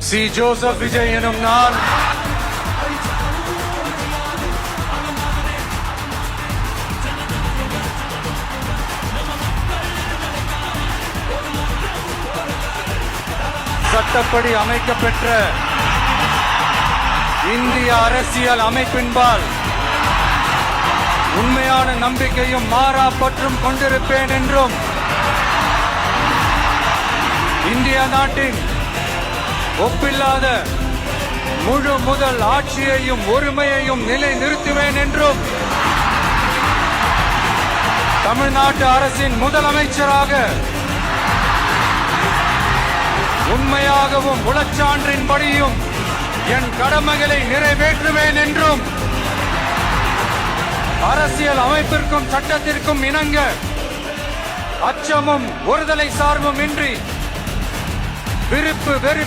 C. Joseph Vijay எனும் நான் சட்டப்படி அமைக்கப்பெற்ற இந்திய அரசியல் அமைப்பின்பால் உண்மையான நம்பிக்கையும் மாறா பற்றும் கொண்டிருப்பேன் என்றும் இந்திய நாட்டின் ஒப்பில்லாத முழு முதல் ஆட்சியையும் ஒருமையையும் நிலைநிறுத்துவேன் என்றும் தமிழ்நாட்டு அரசின் முதலமைச்சராக உண்மையாகவும் உளச்சான்றின்படியும் என் கடமைகளை நிறைவேற்றுவேன் என்றும் அரசியல் அமைப்பிற்கும் சட்டத்திற்கும் இணங்க அச்சமும் ஒருதலை சார்பும் இன்றி விருப்பு வெறுப்பு